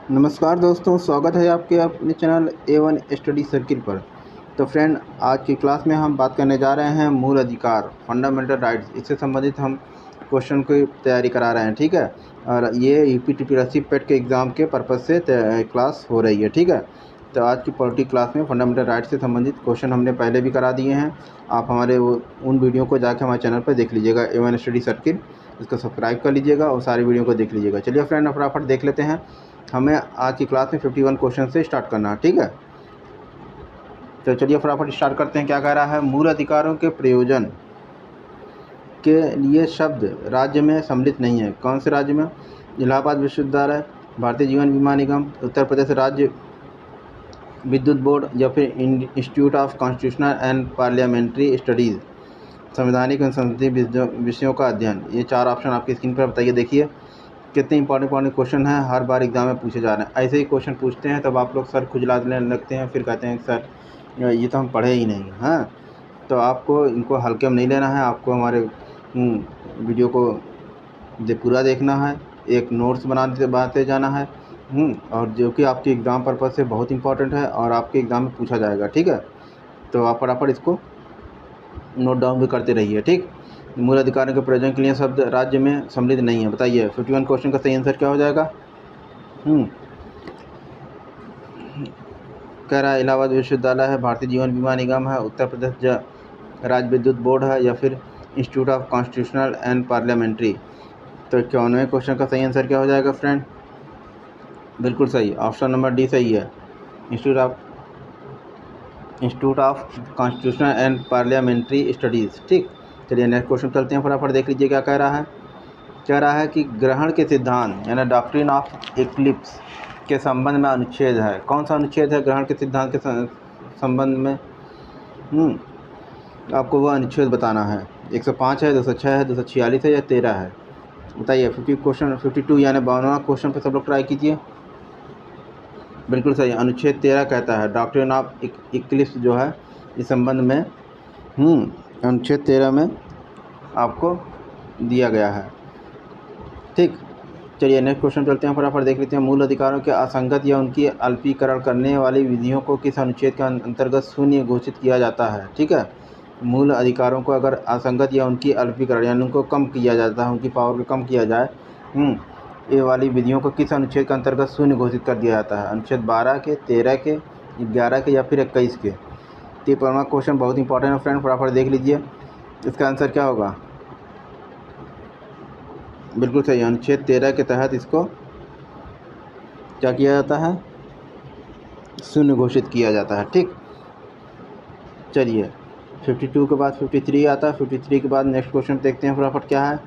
नमस्कार दोस्तों, स्वागत है आपके अपने चैनल A1 स्टडी सर्किल पर। तो फ्रेंड, आज की क्लास में हम बात करने जा रहे हैं मूल अधिकार, फंडामेंटल राइट्स। इससे संबंधित हम क्वेश्चन की तैयारी करा रहे हैं, ठीक है। और ये यूपीटीपीएससी पेट के एग्ज़ाम के पर्पज़ से क्लास हो रही है, ठीक है। तो आज की पॉलिटी क्लास में फंडामेंटल राइट्स से संबंधित क्वेश्चन हमने पहले भी करा दिए हैं। आप हमारे उन वीडियो को जाकर हमारे चैनल पर देख लीजिएगा, A1 स्टडी सर्किल। इसको सब्सक्राइब कर लीजिएगा और सारी वीडियो को देख लीजिएगा। चलिए फ्रेंड, फटाफट देख लेते हैं। हमें आज की क्लास में 51 क्वेश्चन से स्टार्ट करना है, ठीक है। तो चलिए फटाफट स्टार्ट करते हैं। क्या कह रहा है? मूल अधिकारों के प्रयोजन के लिए शब्द राज्य में सम्मिलित नहीं है। कौन से राज्य में? इलाहाबाद विश्वविद्यालय, भारतीय जीवन बीमा निगम, उत्तर प्रदेश राज्य विद्युत बोर्ड, या फिर institute of constitutional and parliamentary studies, संवैधानिक एवं संसदीय विषयों का अध्ययन। ये 4 ऑप्शन आपकी स्क्रीन पर बताइए। देखिए कितने इंपॉर्टेंट क्वेश्चन हैं, हर बार एग्जाम में पूछे जा रहे हैं। ऐसे ही क्वेश्चन पूछते हैं तब आप लोग सर खुजलाने लगते हैं, फिर कहते हैं सर ये तो हम पढ़े ही नहीं। हाँ, तो आपको इनको हल्के में नहीं लेना है। आपको हमारे वीडियो को पूरा देखना है, एक नोट्स बनाते जाना है, और जो कि आपके एग्ज़ाम पर्पज़ से बहुत इंपॉर्टेंट है और आपके एग्ज़ाम में पूछा जाएगा, ठीक है। तो आप फटाफट इसको नोट डाउन भी करते रहिए, ठीक। मूल अधिकारों के प्रयोजन के लिए शब्द राज्य में सम्मिलित नहीं है। बताइए 51 क्वेश्चन का सही आंसर क्या हो जाएगा? कह रहा है इलाहाबाद विश्वविद्यालय है, भारतीय जीवन बीमा निगम है, उत्तर प्रदेश राज्य विद्युत बोर्ड है, या फिर institute of constitutional and parliamentary. तो 51वें क्वेश्चन का सही आंसर क्या हो जाएगा फ्रेंड? बिल्कुल सही, ऑप्शन नंबर डी सही है, institute of constitutional and parliamentary studies, ठीक। चलिए नेक्स्ट क्वेश्चन चलते हैं, फटाफट देख लीजिए क्या कह रहा है। कह रहा है कि ग्रहण के सिद्धांत यानी डॉक्ट्रिन ऑफ इक्लिप्स के संबंध में अनुच्छेद है। कौन सा अनुच्छेद है ग्रहण के सिद्धांत के संबंध में? आपको वह अनुच्छेद बताना है। 105 है, 206 है, 246 है, या 13 है? बताइए। 52 यानी 52वां क्वेश्चन पर सब लोग ट्राई कीजिए। बिल्कुल सही, अनुच्छेद 13 कहता है डॉक्ट्रिन ऑफ इक्लिप्स जो है इस संबंध में अनुच्छेद 13 में आपको दिया गया है, ठीक। चलिए नेक्स्ट क्वेश्चन चलते हैं, फटाफट देख लेते हैं। मूल अधिकारों के असंगत या उनकी अल्पीकरण करने वाली विधियों को किस अनुच्छेद के अंतर्गत शून्य घोषित किया जाता है? ठीक है, मूल अधिकारों को अगर असंगत या उनकी अल्पीकरण यानी उनको कम किया जाता है, उनकी पावर को कम किया जाए, ये वाली विधियों को किस अनुच्छेद के अंतर्गत शून्य घोषित कर दिया जाता है? अनुच्छेद 12 के, 13 के, 11 के, या फिर 21 के? तो ये पहला क्वेश्चन बहुत इंपॉर्टेंट है फ्रेंड, फटाफट देख लीजिए इसका आंसर क्या होगा। बिल्कुल सही, अनुच्छेद 13 के तहत इसको क्या किया जाता है? शून्य घोषित किया जाता है, ठीक। चलिए 52 के बाद 53 आता है। 53 के बाद नेक्स्ट क्वेश्चन देखते हैं फटाफट क्या है।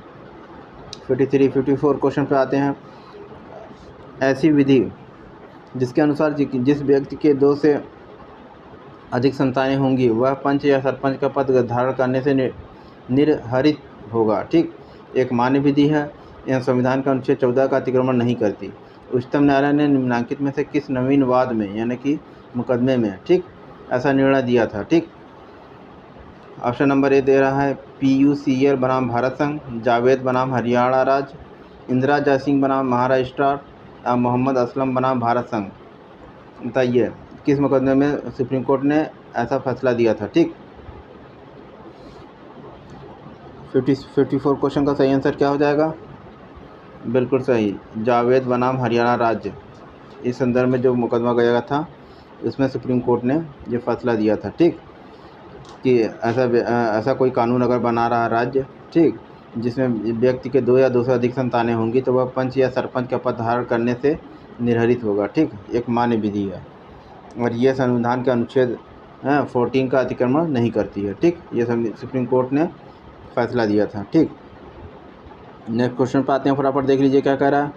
54 क्वेश्चन पे आते हैं। ऐसी विधि जिसके अनुसार जिस व्यक्ति के 2 से अधिक संतानें होंगी वह पंच या सरपंच का पद धारण करने से निर्हरित होगा, ठीक। एक मान्य विधि है, यह संविधान का अनुच्छेद 14 का अतिक्रमण नहीं करती। उच्चतम न्यायालय ने निम्नलिखित में से किस नवीनवाद में यानी कि मुकदमे में, ठीक, ऐसा निर्णय दिया था? ठीक, ऑप्शन नंबर ए दे रहा है PUCL बनाम भारत संघ, जावेद बनाम हरियाणा राज्य, इंदिरा जयसिंह बनाम महाराष्ट्र, या मोहम्मद असलम बनाम भारत संघ। बताइए किस मुकदमे में सुप्रीम कोर्ट ने ऐसा फैसला दिया था? ठीक, 54 क्वेश्चन का सही आंसर क्या हो जाएगा? बिल्कुल सही, जावेद बनाम हरियाणा राज्य। इस संदर्भ में जो मुकदमा गया था उसमें सुप्रीम कोर्ट ने ये फैसला दिया था, ठीक, कि ऐसा कोई कानून अगर बना रहा राज्य, ठीक, जिसमें व्यक्ति के 2 या 2 से अधिक संतानें होंगी तो वह पंच या सरपंच का पद धारण करने से निर्हरित होगा, ठीक। एक मान्य विधि है और यह संविधान के अनुच्छेद 14 का अतिक्रमण नहीं करती है, ठीक। ये सुप्रीम कोर्ट ने फैसला दिया था, ठीक। नेक्स्ट क्वेश्चन पर आते हैं, फटाफट देख लीजिए क्या कह रहा है।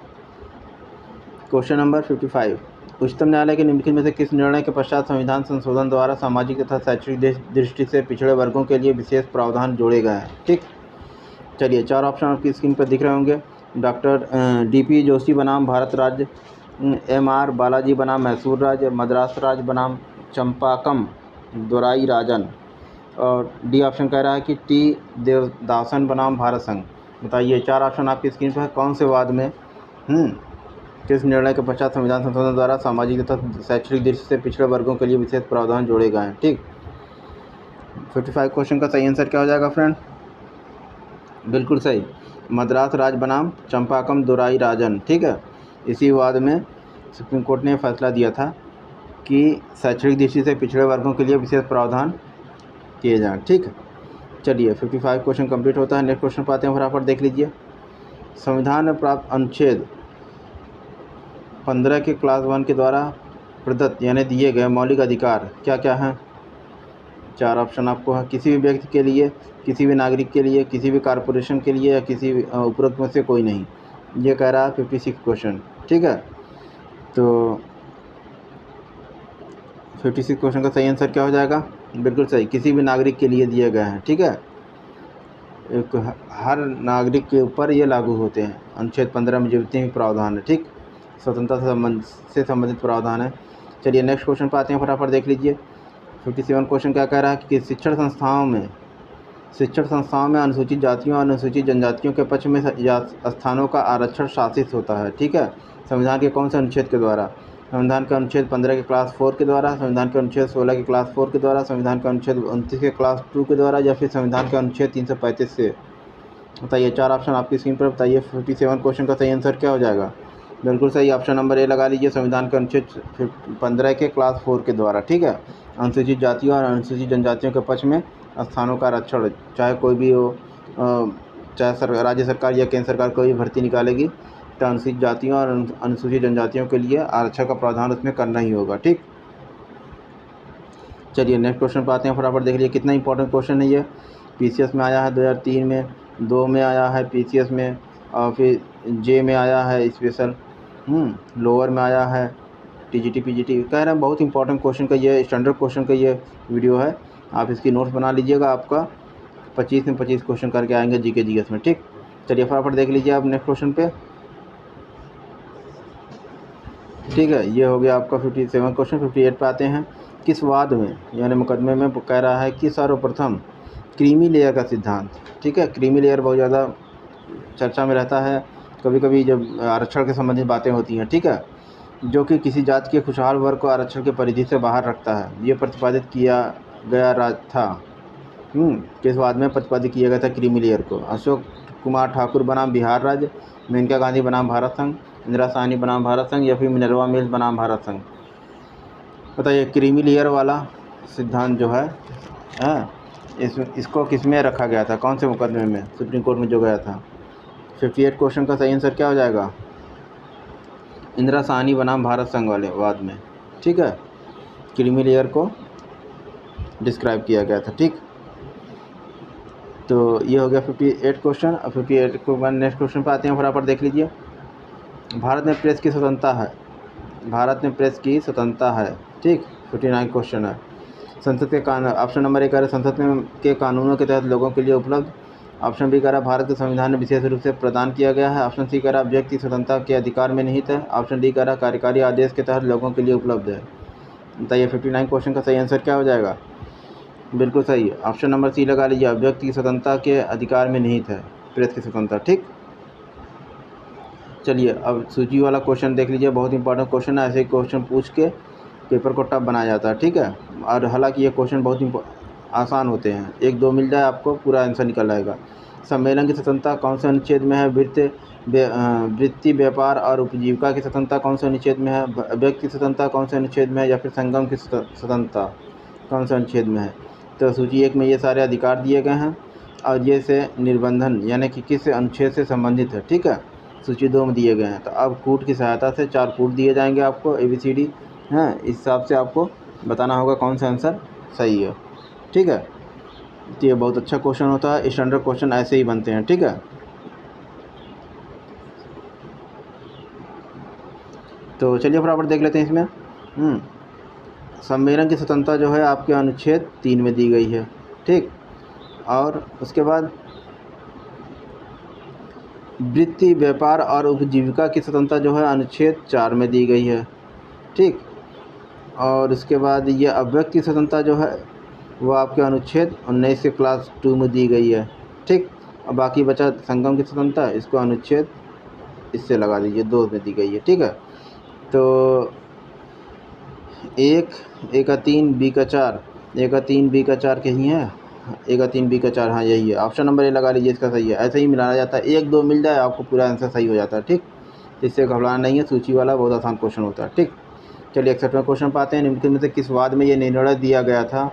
क्वेश्चन नंबर 55, उच्चतम न्यायालय के निम्नलिखित में से किस निर्णय के पश्चात संविधान संशोधन द्वारा सामाजिक तथा शैक्षणिक दृष्टि से पिछड़े वर्गों के लिए विशेष प्रावधान जोड़े गए हैं? ठीक, चलिए 4 ऑप्शन आपकी स्क्रीन पर दिख रहे होंगे। डॉक्टर DP जोशी बनाम भारत राज्य, MR बालाजी बनाम मैसूर राज्य, मद्रास राज्य बनाम चंपाकम दोराई राजन, और डी ऑप्शन कह रहा है कि T देवदासन बनाम भारत संघ। बताइए 4 ऑप्शन आपकी स्क्रीन पर है, कौन से वाद में किस निर्णय के पश्चात संविधान संशोधन द्वारा सामाजिक तथा शैक्षणिक दृष्टि से पिछड़े वर्गों के लिए विशेष प्रावधान जोड़े गए हैं? ठीक, 55 क्वेश्चन का सही आंसर क्या हो जाएगा फ्रेंड? बिल्कुल सही, मद्रास राज बनाम चंपाकम दुराई राजन। ठीक है, इसी विवाद में सुप्रीम कोर्ट ने फैसला दिया था कि शैक्षणिक दृष्टि से पिछड़े वर्गों के लिए विशेष प्रावधान किए जाएँ। ठीक है, चलिए 55 क्वेश्चन कंप्लीट होता है। नेक्स्ट क्वेश्चन पर आते हैं, फटाफट देख लीजिए। संविधान में प्राप्त अनुच्छेद 15 के क्लास 1 के द्वारा प्रदत्त यानी दिए गए मौलिक अधिकार क्या क्या हैं? 4 ऑप्शन आपको है। किसी भी व्यक्ति के लिए, किसी भी नागरिक के लिए, किसी भी कॉरपोरेशन के लिए या किसी भी उपरोक्त में से कोई नहीं, ये कह रहा है 56 क्वेश्चन। ठीक है, तो 56 क्वेश्चन का सही आंसर क्या हो जाएगा? बिल्कुल सही, किसी भी नागरिक के लिए दिए गए हैं। ठीक है, एक हर नागरिक के ऊपर ये लागू होते हैं। अनुच्छेद 15 में जितने भी प्रावधान है, ठीक, स्वतंत्रता से संबंधित प्रावधान है। चलिए नेक्स्ट क्वेश्चन पर आते हैं, फटाफट देख लीजिए। 57 क्वेश्चन क्या कह रहा है कि शिक्षण संस्थाओं में अनुसूचित जातियों और अनुसूचित जनजातियों के पक्ष में स्थानों का आरक्षण शासित होता है। ठीक है, संविधान के कौन से अनुच्छेद के द्वारा? संविधान के अनुच्छेद 15 के क्लास 4 के द्वारा, संविधान के अनुच्छेद 16 के क्लास 4 के द्वारा, संविधान के अनुच्छेद 29 के क्लास 2 के द्वारा, या फिर संविधान के अनुच्छेद 335 से? बताइए, 4 ऑप्शन आपकी स्क्रीन पर बताइए। 57 क्वेश्चन का सही आंसर क्या हो जाएगा? बिल्कुल सही, ऑप्शन नंबर ए लगा लीजिए, संविधान के अनुच्छेद 15 के क्लास 4 के द्वारा। ठीक है, अनुसूचित जातियों और अनुसूचित जनजातियों के पक्ष में स्थानों का आरक्षण, चाहे कोई भी हो, चाहे राज्य सरकार या केंद्र सरकार कोई भी भर्ती निकालेगी तो अनुसूचित जातियों और अनुसूचित जनजातियों के लिए आरक्षण का प्रावधान उसमें करना ही होगा। ठीक, चलिए नेक्स्ट क्वेश्चन पर आते हैं, फटाफट देख लीजिए कितना इंपॉर्टेंट क्वेश्चन है ये। पीसीएस में आया है 2003 में, 2 में आया है पीसीएस में, और फिर जे में आया है स्पेशल, लोअर में आया है टीजीटी पीजीटी। कह रहे हैं बहुत इंपॉर्टेंट क्वेश्चन का ये स्टैंडर्ड क्वेश्चन का ये वीडियो है, आप इसकी नोट्स बना लीजिएगा। आपका 25 में 25 क्वेश्चन करके आएंगे जीके जीएस में। ठीक, चलिए फटाफट देख लीजिए आप नेक्स्ट क्वेश्चन पे। ठीक है, ये हो गया आपका 57 क्वेश्चन। 58 पे आते हैं। किस वाद में यानी मुकदमे में कह रहा है कि सर्वप्रथम क्रीमी लेयर का सिद्धांत? ठीक है, क्रीमी लेयर बहुत ज़्यादा चर्चा में रहता है कभी कभी जब आरक्षण के संबंधित बातें होती हैं। ठीक है, जो कि किसी जाति के खुशहाल वर्ग को आरक्षण के परिधि से बाहर रखता है, ये प्रतिपादित किया गया था। किस वाद में प्रतिपादित किया गया था क्रीमी लेयर को? अशोक कुमार ठाकुर बनाम बिहार राज्य, मेनका गांधी बनाम भारत संघ, इंदिरा साहनी बनाम भारत संघ, या फिर मिनरवा मिल्स बनाम भारत संघ? बताइए, क्रीमी लेयर वाला सिद्धांत जो है इसको किस में रखा गया था, कौन से मुकदमे में, सुप्रीम कोर्ट में जो गया था? 58 क्वेश्चन का सही आंसर क्या हो जाएगा? इंदिरा साहनी बनाम भारत संघ वाले वाद में। ठीक है, क्रीमी लेयर को डिस्क्राइब किया गया था। ठीक, तो ये हो गया 58 क्वेश्चन। अब 58 के बाद नेक्स्ट क्वेश्चन पर आते हैं, फटाफट देख लीजिए। भारत में प्रेस की स्वतंत्रता है, भारत में प्रेस की स्वतंत्रता है। ठीक, 59 क्वेश्चन है। संसद के कानून, ऑप्शन नंबर 1 कह रहा है संसद में के कानूनों के तहत लोगों के लिए उपलब्ध। ऑप्शन बी कह रहा है भारत के संविधान में विशेष रूप से प्रदान किया गया है। ऑप्शन सी कह रहा है व्यक्ति स्वतंत्रता के अधिकार में निहित है। ऑप्शन डी कह रहा है कार्यकारी आदेश के तहत लोगों के लिए उपलब्ध है। बताइए 59 क्वेश्चन का सही आंसर क्या हो जाएगा? बिल्कुल सही, ऑप्शन नंबर सी लगा लीजिए, व्यक्ति की स्वतंत्रता के अधिकार में निहित है प्रेस की स्वतंत्रता। ठीक, चलिए अब सूची वाला क्वेश्चन देख लीजिए, बहुत इंपॉर्टेंट क्वेश्चन है। ऐसे क्वेश्चन पूछ के पेपर को टफ बनाया जाता है। ठीक है, और हालांकि ये क्वेश्चन बहुत आसान होते हैं, 1-2 मिल जाए आपको पूरा आंसर निकल आएगा। सम्मेलन की स्वतंत्रता कौन से अनुच्छेद में है? वृत्ति, व्यापार और उपजीविका की स्वतंत्रता कौन से अनुच्छेद में है? व्यक्ति की स्वतंत्रता कौन से अनुच्छेद में है? या फिर संगम की स्वतंत्रता कौन से अनुच्छेद में है? तो सूची 1 में ये सारे अधिकार दिए गए हैं, और ये से निर्बंधन यानी कि किस अनुच्छेद से संबंधित है। ठीक है, सूची 2 में दिए गए हैं। तो अब कूट की सहायता से 4 कूट दिए जाएंगे आपको, ABCD हैं, इस हिसाब से आपको बताना होगा कौन सा आंसर सही है। ठीक है, तो ये बहुत अच्छा क्वेश्चन होता है, स्टैंडर्ड क्वेश्चन ऐसे ही बनते हैं। ठीक है, तो चलिए फटाफट देख लेते हैं इसमें। सम्मेलन की स्वतंत्रता जो है आपके अनुच्छेद 3 में दी गई है। ठीक, और उसके बाद वृत्ति, व्यापार और उपजीविका की स्वतंत्रता जो है अनुच्छेद 4 में दी गई है। ठीक, और उसके बाद ये अव्यक्त की स्वतंत्रता जो है वो आपके अनुच्छेद 19 के क्लास 2 में दी गई है। ठीक, और बाकी बचा संगम की स्वतंत्रता, इसको अनुच्छेद इससे लगा दीजिए, 2 में दी गई है, ठीक है। तो 1 A का 3 B का 4, A का 3 B का 4 कहीं है, A का 3 B का 4, हाँ यही है, ऑप्शन नंबर ए लगा लीजिए, इसका सही है। ऐसे ही मिलाया जाता है, 1 2 मिल जाए आपको पूरा आंसर सही हो जाता है, ठीक। इससे घबराना नहीं है, सूची वाला बहुत आसान क्वेश्चन होता है, ठीक। चलिए 61वां क्वेश्चन पाते हैं। निम्नलिखित में से किस वाद में ये निर्णय दिया गया था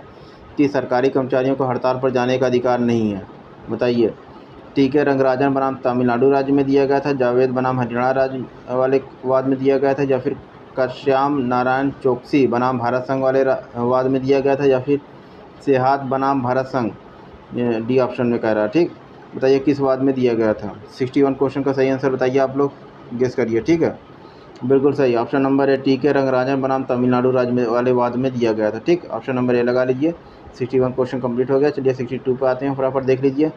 कि सरकारी कर्मचारियों को हड़ताल पर जाने का अधिकार नहीं है? बताइए। टी.के. रंगराजन बनाम तमिलनाडु राज्य में दिया गया था, जावेद बनाम हरियाणा राज्य वाले वाद में दिया गया था, या फिर काश्याम नारायण चोकसी बनाम भारत संघ वाले वाद में दिया गया था, या फिर सेहात बनाम भारत संघ, डी ऑप्शन में कह रहा है, ठीक। बताइए किस वाद में दिया गया था। 61 क्वेश्चन का सही आंसर बताइए, आप लोग गेस करिए, ठीक है। बिल्कुल सही, option number A, TK. Rangarajan बनाम तमिलनाडु राज्य में वाले वाद में दिया गया था, ठीक। ऑप्शन नंबर ए लगा लीजिए। 61 क्वेश्चन कंप्लीट हो गया। चलिए 62 पे आते हैं, फटाफट देख लीजिए।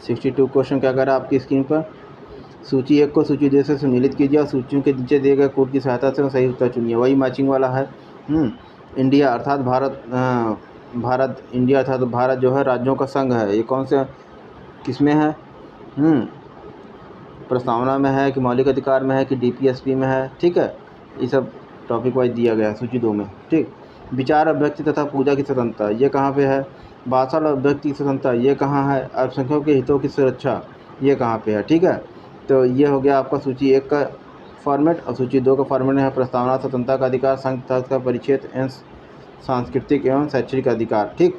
62 क्वेश्चन क्या कर रहा है आपकी स्क्रीन पर। सूची 1 को सूची 2 से सम्मिलित कीजिए और सूचियों के नीचे दिए गए कोड की सहायता से सही उत्तर चुनिए। वही मैचिंग वाला है। इंडिया अर्थात इंडिया अर्थात भारत जो है राज्यों का संघ है, ये कौन से किस में है? प्रस्तावना में है कि मौलिक अधिकार में है कि डीपीएसपी में है, ठीक है। ये सब टॉपिक वाइज दिया गया है सूची 2 में, ठीक। विचार अभिव्यक्ति तथा पूजा की स्वतंत्रता, ये कहाँ पे है? भाषण अभिव्यक्ति की स्वतंत्रता, ये कहाँ है? अल्पसंख्यकों के हितों की सुरक्षा, ये कहाँ पे है, ठीक है। तो ये हो गया आपका सूची 1 का फॉर्मेट, और सूची 2 का फॉर्मेट है प्रस्तावना, स्वतंत्रता का अधिकार, संघ का परिच्छेद एवं सांस्कृतिक एवं शैक्षणिक अधिकार, ठीक,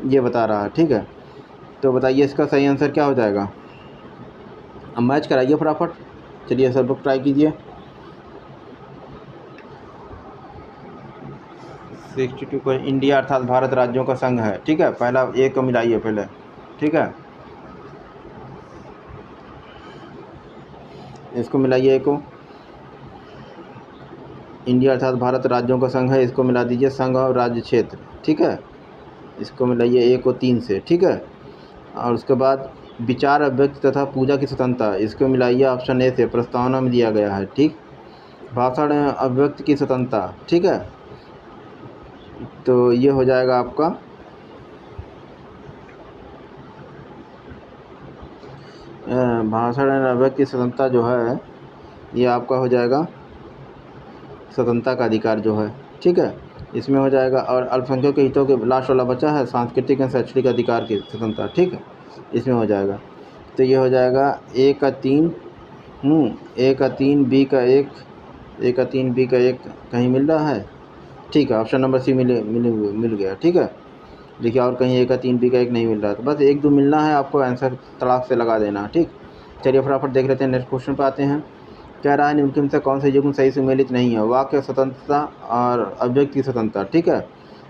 ये बता रहा है, ठीक है। तो बताइए इसका सही आंसर क्या हो जाएगा। अब मैच कराइए फटाफट। चलिए सब लोग ट्राई कीजिए। 62 को इंडिया अर्थात भारत राज्यों का संघ है, ठीक है। पहला ए को मिलाइए पहले, ठीक है, इसको मिलाइए ए को। इंडिया अर्थात भारत राज्यों का संघ है, इसको मिला दीजिए संघ और राज्य क्षेत्र, ठीक है। इसको मिलाइए ए को 3 से, ठीक है। और उसके बाद विचार अभिव्यक्ति तथा पूजा की स्वतंत्रता, इसको मिलाइए ऑप्शन ए से, प्रस्तावना में दिया गया है, ठीक। भाषण अभिव्यक्ति की स्वतंत्रता, ठीक है। तो ये हो जाएगा आपका भाषण अभिव्यक्ति की स्वतंत्रता जो है, ये आपका हो जाएगा स्वतंत्रता का अधिकार जो है, ठीक है, इसमें हो जाएगा। और अल्पसंख्यकों के हितों के लास्ट वाला बचा है सांस्कृतिक एवं शैक्षणिक अधिकार की स्वतंत्रता, ठीक है, इसमें हो जाएगा। तो ये हो जाएगा ए का 3, ए का 3 बी का 1, ए का 3 बी का 1 कहीं मिल रहा है, ठीक है। ऑप्शन नंबर सी मिल गया, ठीक है। देखिए और कहीं ए का 3 बी का 1 नहीं मिल रहा, तो बस 1 2 मिलना है आपको, आंसर तड़ाक से लगा देना, ठीक। चलिए फटाफट देख लेते हैं, नेक्स्ट क्वेश्चन पे आते हैं। कह रहा है निम्नलिखित में से कौन सा युग्म सही सुमेलित नहीं है? वाक्य स्वतंत्रता और अभिव्यक्ति की स्वतंत्रता, ठीक है।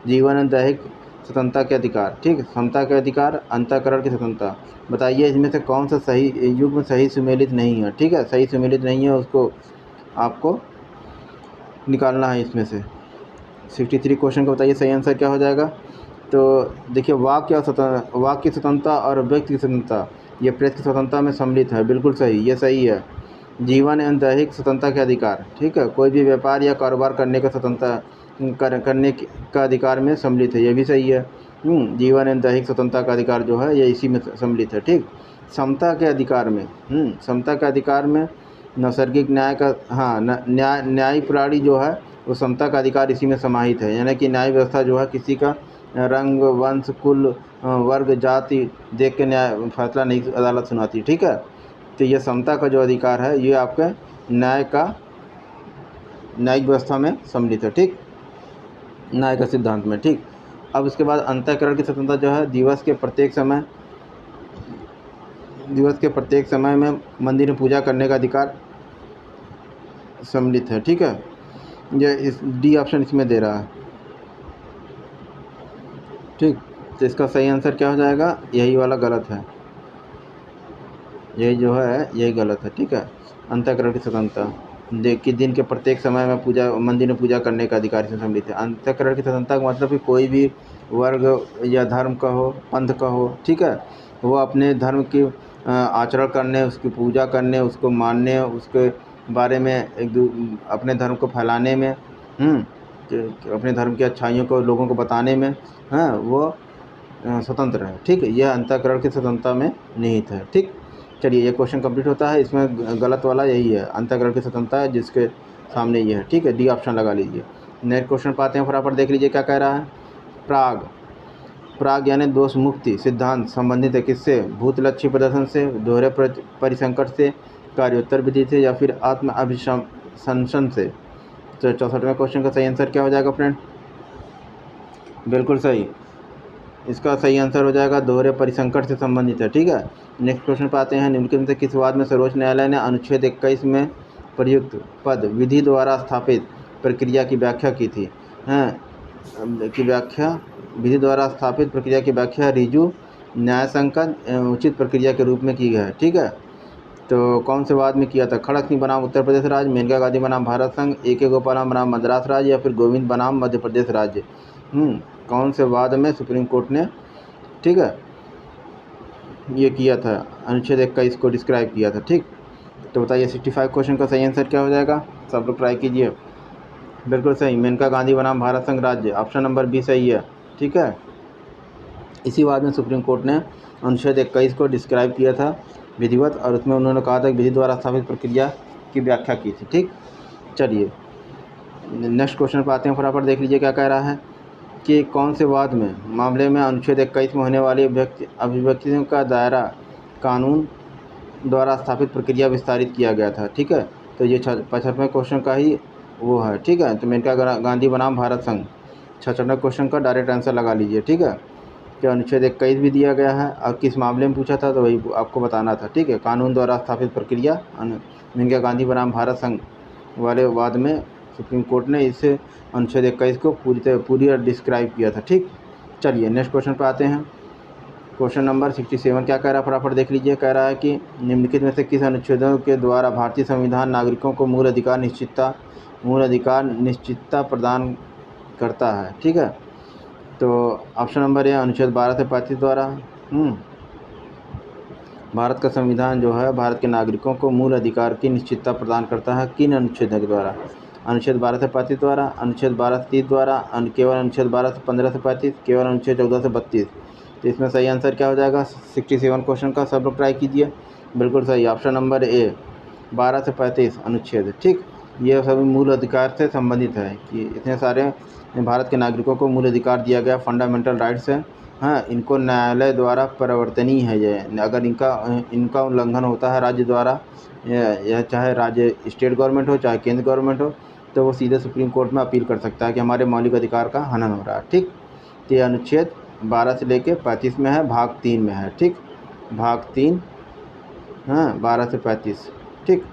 जीवन एवं दैहिक स्वतंत्रता के अधिकार, ठीक, समता के अधिकार, अंतःकरण की स्वतंत्रता। बताइए इसमें से कौन सा सही युग्म सही सुमेलित नहीं है, ठीक है। सही सुमेलित नहीं है उसको आपको निकालना है इसमें से। 63 क्वेश्चन का बताइए सही आंसर क्या हो जाएगा। तो देखिए वाक्य की स्वतंत्रता और अभिव्यक्ति की स्वतंत्रता, ये प्रेस की स्वतंत्रता में सम्मिलित है, बिल्कुल सही, ये सही है। जीवन एवं दैहिक स्वतंत्रता के अधिकार, ठीक है, कोई भी व्यापार या कारोबार करने का स्वतंत्रता करने का अधिकार में सम्मिलित है, ये भी सही है। जीवन एवं दैहिक स्वतंत्रता का अधिकार जो है ये इसी में सम्मिलित है, ठीक। समता के अधिकार में, समता के अधिकार में नैसर्गिक न्याय का, हाँ, न्याय प्रणाली जो है वो समता का अधिकार इसी में समाहित है, यानी कि न्याय व्यवस्था जो है किसी का रंग, वंश, कुल, वर्ग, जाति देख के न्याय फैसला नहीं अदालत सुनाती, ठीक है। तो ये समता का जो अधिकार है ये आपके न्यायिक व्यवस्था में सम्मिलित है, ठीक, न्याय का सिद्धांत में, ठीक। अब इसके बाद अंतःकरण की स्वतंत्रता जो है दिवस के प्रत्येक समय में मंदिर में पूजा करने का अधिकार सम्मिलित है, ठीक है। ये इस डी ऑप्शन इसमें दे रहा है, ठीक। तो इसका सही आंसर क्या हो जाएगा, यही वाला गलत है, यही जो है यही गलत है, ठीक है। अंतःकरण की स्वतंत्रता कि दिन के प्रत्येक समय में मंदिर में पूजा करने का अधिकार इसमें सम्मिलित है। अंतःकरण की स्वतंत्रता का मतलब कि कोई भी वर्ग या धर्म का हो, पंथ का हो, ठीक है, वो अपने धर्म की आचरण करने, उसकी पूजा करने, उसको मानने, उसके बारे में अपने धर्म को फैलाने में, अपने धर्म की अच्छाइयों को लोगों को बताने में, हाँ, वो स्वतंत्र है, ठीक है। यह अंतःकरण की स्वतंत्रता में निहित है, ठीक। चलिए ये क्वेश्चन कंप्लीट होता है। इसमें गलत वाला यही है, अंतःकरण की स्वतंत्रता है, जिसके सामने ये है, ठीक है, डी ऑप्शन लगा लीजिए। नेक्स्ट क्वेश्चन पे आते हैं, फटाफट देख लीजिए क्या कह रहा है। प्राग प्राग यानी दोष मुक्ति सिद्धांत संबंधित है किससे? भूतलक्षी प्रदर्शन से, दोहरे परिसंकट से, कार्योत्तर विधि से, या फिर आत्म अभिशंसन से। तो 64वें क्वेश्चन का सही आंसर क्या हो जाएगा फ्रेंड? बिल्कुल सही, इसका सही आंसर हो जाएगा दोहरे परिसंकट से संबंधित है, ठीक है। नेक्स्ट क्वेश्चन पर आते हैं। निम्नलिखित में से किस वाद में सर्वोच्च न्यायालय ने अनुच्छेद 21 में प्रयुक्त पद विधि द्वारा स्थापित प्रक्रिया की व्याख्या की थी? विधि द्वारा स्थापित प्रक्रिया की व्याख्या ऋजु, न्यायसंगत एवं उचित प्रक्रिया के रूप में की है, ठीक है। तो कौन से वाद में किया था? खड़क सिंह बनाम उत्तर प्रदेश राज्य, मेनका गांधी बनाम भारत संघ, A.K. गोपालम बनाम मद्रास राज्य, या फिर गोविंद बनाम मध्य प्रदेश राज्य। कौन से वाद में सुप्रीम कोर्ट ने, ठीक है, ये किया था, अनुच्छेद 21 को डिस्क्राइब किया था, ठीक। तो बताइए 65 क्वेश्चन का सही आंसर क्या हो जाएगा? सब लोग ट्राई कीजिए। बिल्कुल सही, मेनका गांधी बनाम भारत संघ राज्य, ऑप्शन नंबर बी सही है, ठीक है। इसी वाद में सुप्रीम कोर्ट ने अनुच्छेद 21 को डिस्क्राइब किया था विधिवत, और उसमें उन्होंने कहा था कि विधि द्वारा स्थापित प्रक्रिया की व्याख्या की थी, ठीक। चलिए नेक्स्ट क्वेश्चन पर आते हैं, फटाफट देख लीजिए क्या कह रहा है कि कौन से वाद में मामले में अनुच्छेद 21 में होने वाली अभिव्यक्तियों का दायरा कानून द्वारा स्थापित प्रक्रिया विस्तारित किया गया था, ठीक है। तो ये 65वें क्वेश्चन का ही वो है, ठीक है। तो मेनका गांधी बनाम भारत संघ, 66वें क्वेश्चन का डायरेक्ट आंसर लगा लीजिए, ठीक है। कि अनुच्छेद 21 भी दिया गया है और किस मामले में पूछा था तो वही आपको बताना था, ठीक है। कानून द्वारा स्थापित प्रक्रिया, मेनका गांधी बनाम भारत संघ वाले वाद में सुप्रीम कोर्ट ने इस अनुच्छेद 21 को पूरी डिस्क्राइब किया था, ठीक। चलिए नेक्स्ट क्वेश्चन पर आते हैं। क्वेश्चन नंबर 67 क्या कह रहा है, फटाफट देख लीजिए। कह रहा है कि निम्नलिखित में से किस अनुच्छेदों के द्वारा भारतीय संविधान नागरिकों को मूल अधिकार निश्चितता प्रदान करता है, ठीक है। तो ऑप्शन नंबर ए अनुच्छेद 12 से 35 द्वारा भारत का संविधान जो है भारत के नागरिकों को मूल अधिकार की निश्चितता प्रदान करता है। किन अनुच्छेदों के द्वारा? अनुच्छेद 12 से 35 द्वारा, अनुच्छेद 12 से 30 द्वारा, केवल अनुच्छेद 12 से 15 से 35, केवल अनुच्छेद 14 से 32। तो इसमें सही आंसर क्या हो जाएगा 67 क्वेश्चन का? सब लोग ट्राई कीजिए। बिल्कुल सही, ऑप्शन नंबर ए 12 से 35 अनुच्छेद, ठीक। ये सभी मूल अधिकार से संबंधित है कि इतने सारे भारत के नागरिकों को मूल अधिकार दिया गया, फंडामेंटल राइट्स है। हाँ, इनको न्यायालय द्वारा परिवर्तनीय है ये, अगर इनका उल्लंघन होता है राज्य द्वारा, या चाहे राज्य स्टेट गवर्नमेंट हो चाहे केंद्र गवर्नमेंट हो, तो वो सीधे सुप्रीम कोर्ट में अपील कर सकता है कि हमारे मौलिक अधिकार का हनन हो रहा है, ठीक। तो ये अनुच्छेद 12 से लेके 35 में है, भाग 3 में है, ठीक। भाग 3, हाँ, 12 से 35, ठीक।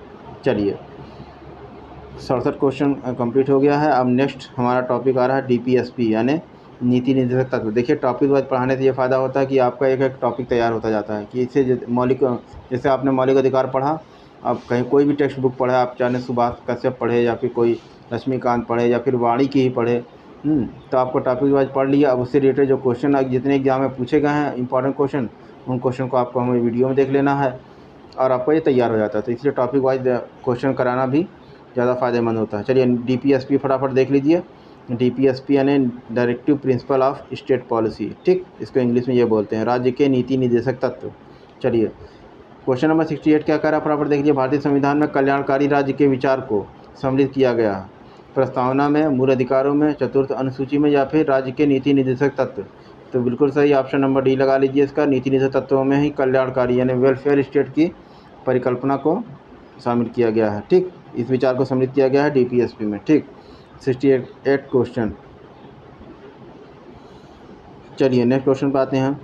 चलिए 67 क्वेश्चन कंप्लीट हो गया है। अब नेक्स्ट हमारा टॉपिक आ रहा है DPSP यानी नीति निर्देशक तत्व। देखिए टॉपिक वाइज पढ़ाने से ये फ़ायदा होता है कि आपका एक एक टॉपिक तैयार होता जाता है कि इससे जैसे आपने मौलिक अधिकार पढ़ा, आप कहीं कोई भी टेक्स्ट बुक पढ़े, आप चाहे सुभाष कश्यप पढ़े या फिर कोई लक्ष्मीकांत पढ़े या फिर वाणी की ही पढ़े, तो आपको टॉपिक वाइज पढ़ लिया। अब उससे रिलेटेड जो क्वेश्चन जितने एग्जाम में पूछे गए हैं इंपॉर्टेंट क्वेश्चन, उन क्वेश्चन को आपको हमें वीडियो में देख लेना है और आपको ये तैयार हो जाता है। तो इसलिए टॉपिक वाइज क्वेश्चन कराना भी ज़्यादा फ़ायदेमंद होता है। चलिए DPSP फटाफट देख लीजिए। DPSP यानी directive principle of state policy, ठीक। इसको इंग्लिश में ये बोलते हैं, राज्य के नीति निर्देशक तत्व। चलिए क्वेश्चन नंबर 68 क्या कह रहा है, फटाफट देख लीजिए। भारतीय संविधान में कल्याणकारी राज्य के विचार को सम्मिलित किया गया है प्रस्तावना में, मूल अधिकारों में, चतुर्थ अनुसूची में, या फिर राज्य के नीति निर्देशक तत्व। तो बिल्कुल सही, ऑप्शन नंबर डी लगा लीजिए इसका। नीति निर्देशक तत्वों में ही कल्याणकारी यानी वेलफेयर स्टेट की परिकल्पना को शामिल किया गया है, ठीक। इस विचार को सम्मिलित किया गया है DPSP में, ठीक। 68 क्वेश्चन। चलिए नेक्स्ट क्वेश्चन पे आते हैं।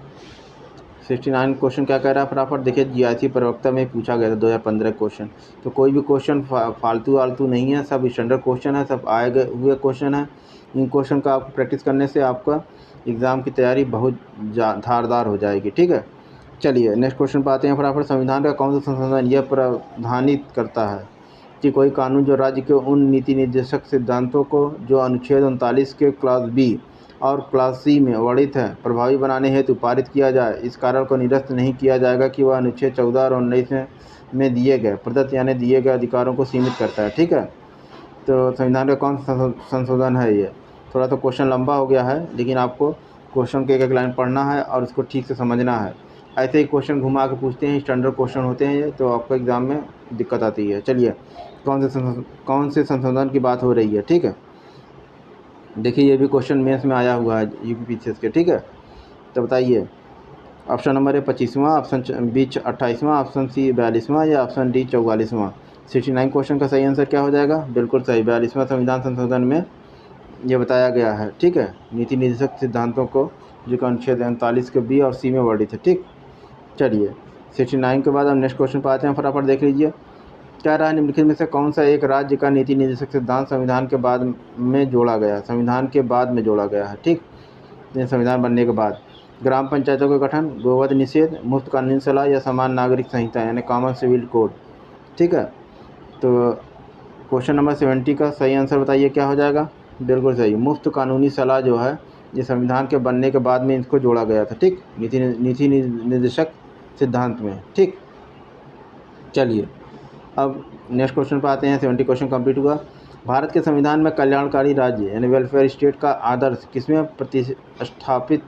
69 क्वेश्चन क्या कह रहा है, फटाफट देखिए। GIC प्रवक्ता में पूछा गया था 2015 क्वेश्चन। तो कोई भी क्वेश्चन फालतू आलतू नहीं है, सब स्टैंडर्ड क्वेश्चन है, सब आए गए हुए क्वेश्चन है। इन क्वेश्चन का आपको प्रैक्टिस करने से आपका एग्ज़ाम की तैयारी बहुत धारदार हो जाएगी, ठीक है। चलिए नेक्स्ट क्वेश्चन पे आते हैं फटाफट। संविधान का कौन सा संशोधन यह प्रावधानित करता है कि कोई कानून जो राज्य के उन नीति निर्देशक सिद्धांतों को जो अनुच्छेद 39 के क्लास B और क्लास C में वर्णित है प्रभावी बनाने हेतु पारित किया जाए, इस कारण को निरस्त नहीं किया जाएगा कि वह अनुच्छेद 14 और 19 में दिए गए प्रदत्त यानी दिए गए अधिकारों को सीमित करता है, ठीक है। तो संविधान का कौन सा संशोधन है ये? थोड़ा तो क्वेश्चन लंबा हो गया है, लेकिन आपको क्वेश्चन के एक एक लाइन पढ़ना है और उसको ठीक से समझना है। ऐसे ही क्वेश्चन घुमा के पूछते हैं, स्टैंडर्ड क्वेश्चन होते हैं ये, तो आपको एग्ज़ाम में दिक्कत आती है। चलिए कौन से संशोधन की बात हो रही है, ठीक है। देखिए ये भी क्वेश्चन मेंस में आया हुआ है यूपीपीसीएस के, ठीक है। तो बताइए ऑप्शन नंबर है 25वां, ऑप्शन बी 28वां, ऑप्शन सी 42वां या ऑप्शन डी 44वां। 69 क्वेश्चन का सही आंसर क्या हो जाएगा? बिल्कुल सही, 42वां संविधान संशोधन में ये बताया गया है, ठीक है। नीति निर्देशक सिद्धांतों को जो कि अनुच्छेद 39 के बी और सी में वर्णित है, ठीक। चलिए 69 के बाद हम नेक्स्ट क्वेश्चन पर आते हैं, फटाफट देख लीजिए। क्या रहा निम्नलिखित में से कौन सा एक राज्य का नीति निर्देशक सिद्धांत संविधान के बाद में जोड़ा गया है? संविधान के बाद में जोड़ा गया है, ठीक, संविधान बनने के बाद। ग्राम पंचायतों का गठन, गोवध निषेध, मुफ्त कानूनी सलाह या समान नागरिक संहिता यानी कॉमन सिविल कोड, ठीक है। तो क्वेश्चन नंबर 70 का सही आंसर बताइए क्या हो जाएगा? बिल्कुल सही, मुफ्त कानूनी सलाह जो है ये संविधान के बनने के बाद में इसको जोड़ा गया था, ठीक, नीति निर्देशक सिद्धांत में, ठीक। चलिए अब नेक्स्ट क्वेश्चन पर आते हैं। 70 क्वेश्चन कंप्लीट हुआ। भारत के संविधान में कल्याणकारी राज्य यानी वेलफेयर स्टेट का आदर्श किसमें प्रतिष्ठापित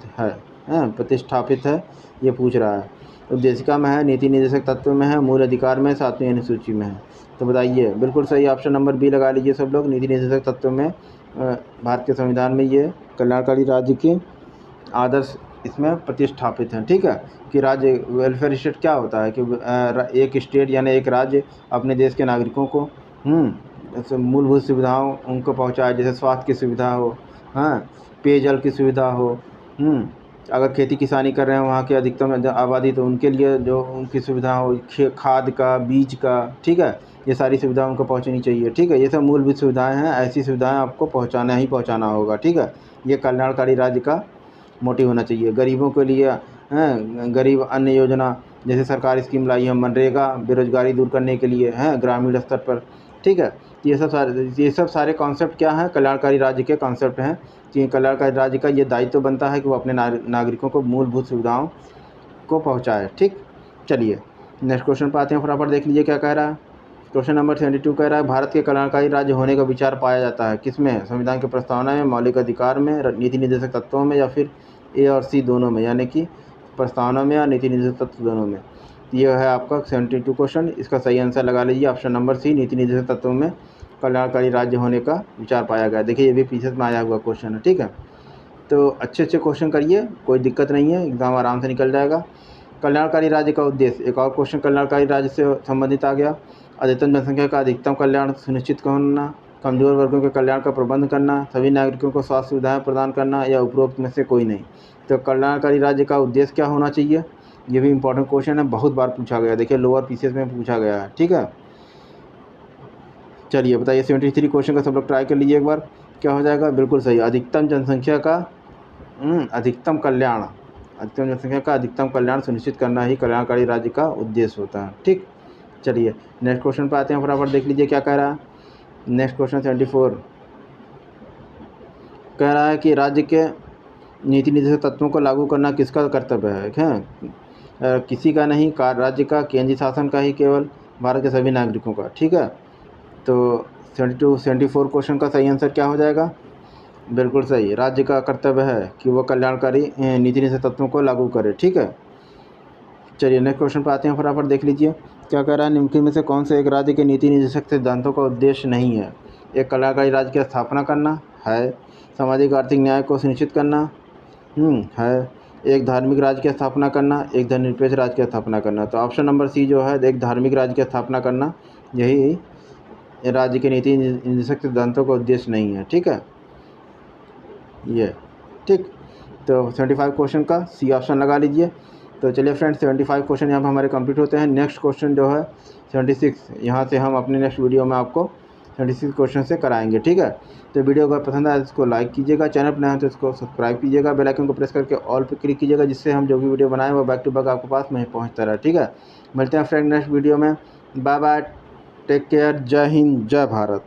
है ये पूछ रहा है। उद्देशिका में है, नीति निर्देशक तत्व में है, मूल अधिकार में, 7वीं अनुसूची में है। तो बताइए, बिल्कुल सही ऑप्शन नंबर बी लगा लीजिए सब लोग। नीति निर्देशक तत्व में भारत के संविधान में ये कल्याणकारी राज्य के आदर्श इसमें प्रतिष्ठापित हैं, ठीक है। कि राज्य वेलफेयर स्टेट क्या होता है कि एक स्टेट यानी एक राज्य अपने देश के नागरिकों को मूलभूत सुविधाओं उनको पहुंचाए, जैसे स्वास्थ्य की सुविधा हो, हाँ, पेयजल की सुविधा हो, अगर खेती किसानी कर रहे हैं वहाँ के अधिकतम आबादी तो उनके लिए जो उनकी सुविधा हो, खाद का, बीज का, ठीक है, ये सारी सुविधाएं उनको पहुँचनी चाहिए, ठीक है। ये सब मूलभूत सुविधाएं हैं, ऐसी सुविधाएं आपको पहुँचाना होगा, ठीक है। ये कल्याणकारी राज्य का मोटिव होना चाहिए। गरीबों के लिए गरीब अन्न योजना जैसे सरकारी स्कीम लाई है, मनरेगा बेरोजगारी दूर करने के लिए है ग्रामीण स्तर पर, ठीक है। ये सब सारे कॉन्सेप्ट क्या हैं? कल्याणकारी राज्य के कॉन्सेप्ट हैं कि कल्याणकारी राज्य का ये दायित्व बनता है कि वो अपने नागरिकों को मूलभूत सुविधाओं को पहुँचाए, ठीक। चलिए नेक्स्ट क्वेश्चन पर आते हैं, फटाफट देख लीजिए क्या कह रहा है। क्वेश्चन नंबर 72 कह रहा है भारत के कल्याणकारी राज्य होने का विचार पाया जाता है किसमें? संविधान की प्रस्तावना में, मौलिक अधिकार में, नीति निर्देशक तत्वों में या फिर ए और सी दोनों में, यानी कि प्रस्तावना में या नीति निर्देशक तत्व दोनों में। यह है आपका 72 क्वेश्चन। इसका सही आंसर लगा लीजिए ऑप्शन नंबर सी, नीति निर्देशक तत्वों में कल्याणकारी राज्य होने का विचार पाया गया। देखिए ये भी पीछे में आया हुआ क्वेश्चन है, ठीक है। तो अच्छे क्वेश्चन करिए, कोई दिक्कत नहीं है, एग्ज़ाम आराम से निकल जाएगा। कल्याणकारी राज्य का उद्देश्य, एक और क्वेश्चन कल्याणकारी राज्य से संबंधित आ गया। अधिकतम जनसंख्या का अधिकतम कल्याण सुनिश्चित करना, कमजोर वर्गों के कल्याण का प्रबंध करना, सभी नागरिकों को स्वास्थ्य सुविधाएं प्रदान करना या उपरोक्त में से कोई नहीं। तो कल्याणकारी राज्य का उद्देश्य क्या होना चाहिए? ये भी इंपॉर्टेंट क्वेश्चन है, बहुत बार पूछा गया, देखिए लोअर पीसीएस में पूछा गया है, ठीक है। चलिए बताइए 73 क्वेश्चन का सब लोग ट्राई कर लीजिए एक बार, क्या हो जाएगा? बिल्कुल सही, अधिकतम जनसंख्या का अधिकतम जनसंख्या का अधिकतम कल्याण सुनिश्चित करना ही कल्याणकारी राज्य का उद्देश्य होता है, ठीक। चलिए नेक्स्ट क्वेश्चन पे आते हैं, फटाफट देख लीजिए क्या कह रहा है। नेक्स्ट क्वेश्चन 74 कह रहा है कि राज्य के नीति निर्देशक तत्वों को लागू करना किसका कर्तव्य है? किसी का नहीं, राज्य का, केंद्रीय शासन का ही, केवल भारत के सभी नागरिकों का, ठीक है। तो 74 क्वेश्चन का सही आंसर क्या हो जाएगा? बिल्कुल सही, राज्य का कर्तव्य है कि वो कल्याणकारी नीति निर्देशक तत्वों को लागू करे, ठीक है। चलिए नेक्स्ट क्वेश्चन पर आते हैं, फटाफट देख लीजिए क्या कह रहा है। निम्नलिखित में से कौन से एक राज्य के नीति निर्देशक सिद्धांतों का उद्देश्य नहीं है? एक कल्याणकारी राज्य की स्थापना करना है, सामाजिक आर्थिक न्याय को सुनिश्चित करना है, एक धार्मिक राज्य की स्थापना करना, एक धर्मनिरपेक्ष राज्य की स्थापना करना। तो ऑप्शन नंबर सी जो है, एक धार्मिक राज्य की स्थापना करना, यही राज्य के नीति निर्देशक सिद्धांतों का उद्देश्य नहीं है, ठीक है, ये, ठीक। तो 75 क्वेश्चन का सी ऑप्शन लगा लीजिए। तो चलिए फ्रेंड्स 75 क्वेश्चन यहाँ पर हमारे कंप्लीट होते हैं। नेक्स्ट क्वेश्चन जो है 76, यहाँ से हम अपने नेक्स्ट वीडियो में आपको 76 क्वेश्चन से कराएंगे, ठीक है। तो वीडियो अगर पसंद आए तो इसको लाइक कीजिएगा, चैनल पर नया है तो इसको सब्सक्राइब कीजिएगा, बेल आइकन को प्रेस करके ऑल पे क्लिक कीजिएगा, जिससे हम जो भी वीडियो बनाएं वो बैक टू बैक आपके पास नहीं पहुँचता रहे, ठीक है। मिलते हैं फ्रेंड नेक्स्ट वीडियो में, बाय बाय, टेक केयर, जय हिंद, जय भारत।